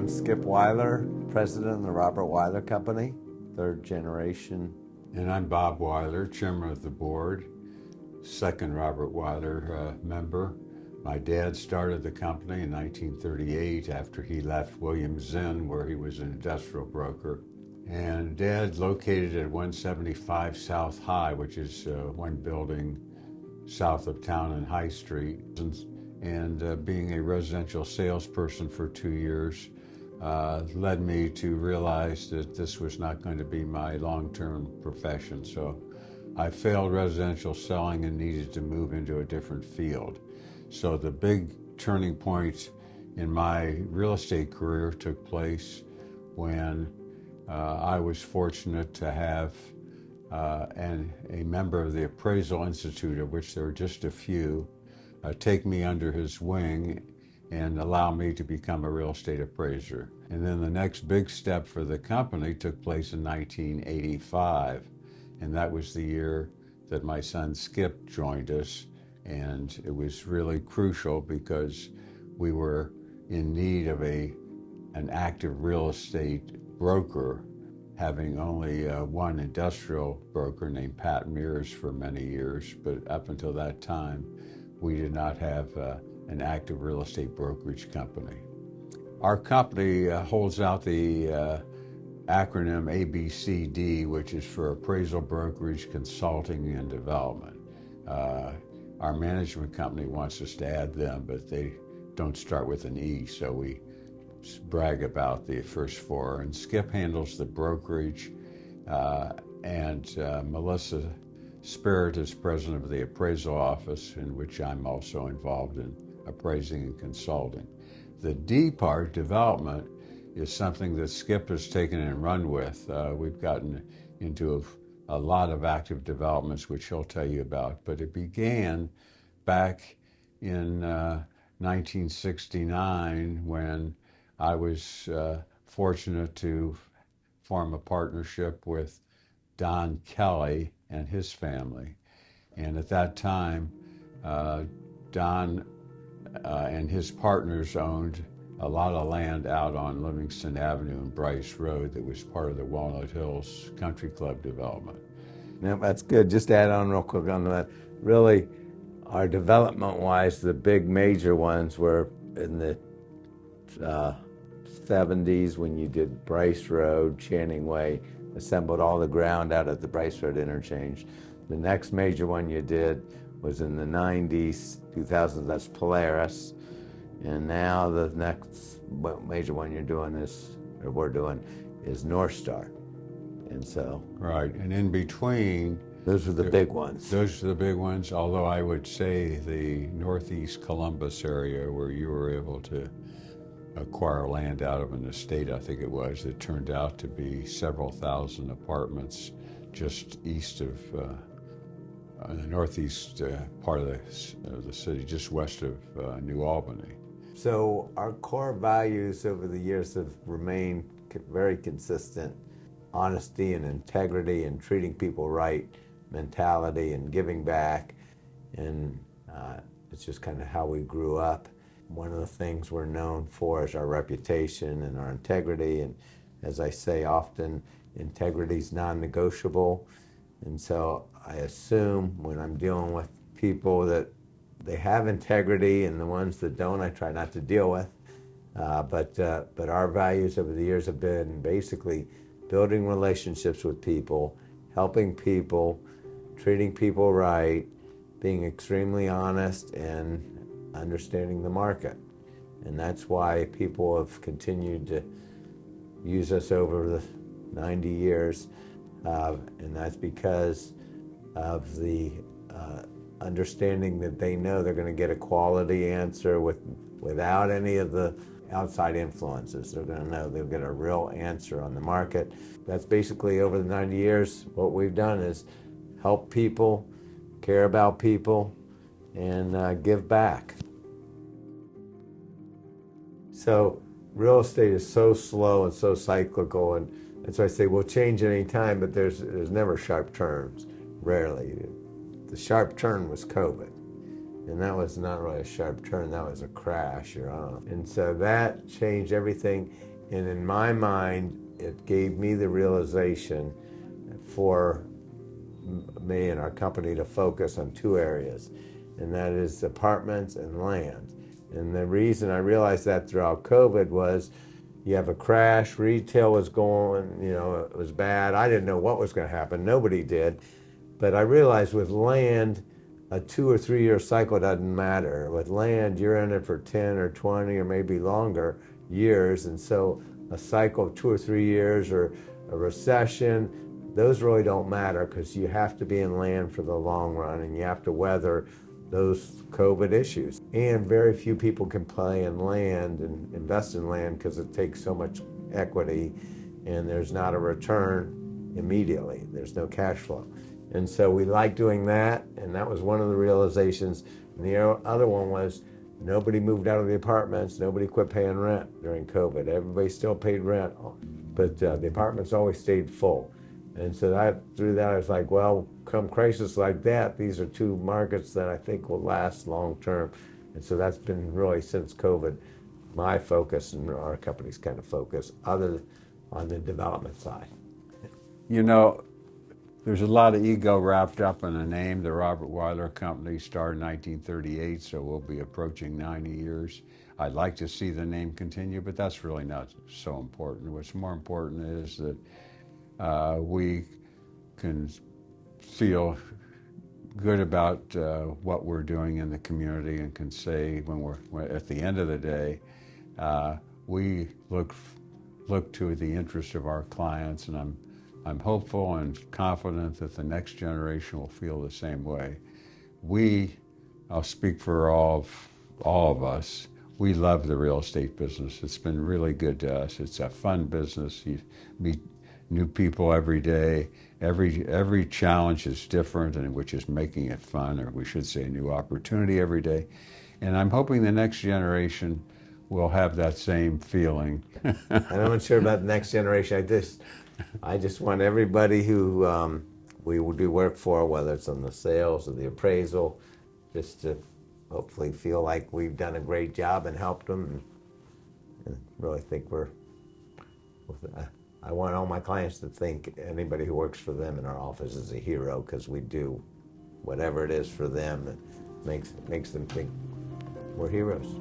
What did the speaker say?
I'm Skip Weiler, president of the Robert Weiler Company, third generation. And I'm Bob Weiler, chairman of the board, second Robert Weiler member. My dad started the company in 1938 after he left Williams Zinn, where he was an industrial broker. And Dad located at 175 South High, which is one building south of town in High Street. And being a residential salesperson for 2 years led me to realize that this was not going to be my long-term profession. So I failed residential selling and needed to move into a different field. So the big turning point in my real estate career took place when I was fortunate to have a member of the Appraisal Institute, of which there were just a few, take me under his wing and allow me to become a real estate appraiser. And then the next big step for the company took place in 1985, and that was the year that my son Skip joined us. And it was really crucial because we were in need of an active real estate broker, having only one industrial broker named Pat Mears for many years. But up until that time, we did not have an active real estate brokerage company. Our company holds out the acronym ABCD, which is for Appraisal, Brokerage, Consulting, and Development. Our management company wants us to add them, but they don't start with an E, so we brag about the first four. And Skip handles the brokerage, and Melissa Spirit is president of the appraisal office, in which I'm also involved in appraising and consulting. The D part, development, is something that Skip has taken and run with. We've gotten into a lot of active developments, which he'll tell you about, but it began back in 1969 when I was fortunate to form a partnership with Don Kelly and his family. And at that time, Don and his partners owned a lot of land out on Livingston Avenue and Bryce Road that was part of the Walnut Hills Country Club development. Now, that's good. Just to add on real quick on that. Really, our development-wise, the big major ones were in the 70s when you did Bryce Road, Channing Way, assembled all the ground out at the Bryce Road interchange. The next major one you did was in the 90s, 2000s, that's Polaris. And now the next major one you're doing is, or we're doing, is North Star. And so. Right, and in between. Those are the big ones. Those are the big ones, although I would say the Northeast Columbus area where you were able to acquire land out of an estate, I think it was, it turned out to be several thousand apartments just east of the northeast part of the city, just west of New Albany. So our core values over the years have remained very consistent. Honesty and integrity and treating people right, mentality and giving back. And it's just kind of how we grew up. One of the things we're known for is our reputation and our integrity. And as I say often, integrity is non-negotiable. And so I assume when I'm dealing with people that they have integrity, and the ones that don't, I try not to deal with. But our values over the years have been basically building relationships with people, helping people, treating people right, being extremely honest, and understanding the market. And that's why people have continued to use us over the 90 years. And that's because of the understanding that they know they're going to get a quality answer without any of the outside influences. They're going to know they'll get a real answer on the market. That's basically over the 90 years, what we've done is help people, care about people, and give back. So real estate is so slow and so cyclical, and so I say we'll change at any time, but there's never sharp turns, rarely. The sharp turn was COVID, and that was not really a sharp turn, that was a crash. And so that changed everything, And in my mind, it gave me the realization for me and our company to focus on two areas, and that is apartments and land. And the reason I realized that throughout COVID was you have a crash, retail was going, it was bad. I didn't know what was going to happen. Nobody did. But I realized with land, a 2 or 3 year cycle doesn't matter. With land, you're in it for 10 or 20 or maybe longer years. And so a cycle of 2 or 3 years or a recession, those really don't matter because you have to be in land for the long run and you have to weather those COVID issues. And very few people can play in land and invest in land because it takes so much equity and there's not a return immediately. There's no cash flow. And so we like doing that, and that was one of the realizations. And the other one was nobody moved out of the apartments, nobody quit paying rent during COVID. Everybody still paid rent, but the apartments always stayed full. And so through that, I was like, well, come crisis like that, these are two markets that I think will last long term. And so that's been really, since COVID, my focus and our company's kind of focus, other on the development side. There's a lot of ego wrapped up in the name. The Robert Weiler Company started in 1938, so we'll be approaching 90 years. I'd like to see the name continue, but that's really not so important. What's more important is that we can feel good about what we're doing in the community and can say when we're at the end of the day, we look to the interest of our clients, and I'm hopeful and confident that the next generation will feel the same way. I'll speak for all of us, we love the real estate business. It's been really good to us. It's a fun business. You meet new people every day. Every challenge is different, and which is making it fun, or we should say a new opportunity every day. And I'm hoping the next generation will have that same feeling. I'm not sure about the next generation. I just want everybody who we do work for, whether it's on the sales or the appraisal, just to hopefully feel like we've done a great job and helped them. And really think I want all my clients to think anybody who works for them in our office is a hero, because we do whatever it is for them that makes them think we're heroes.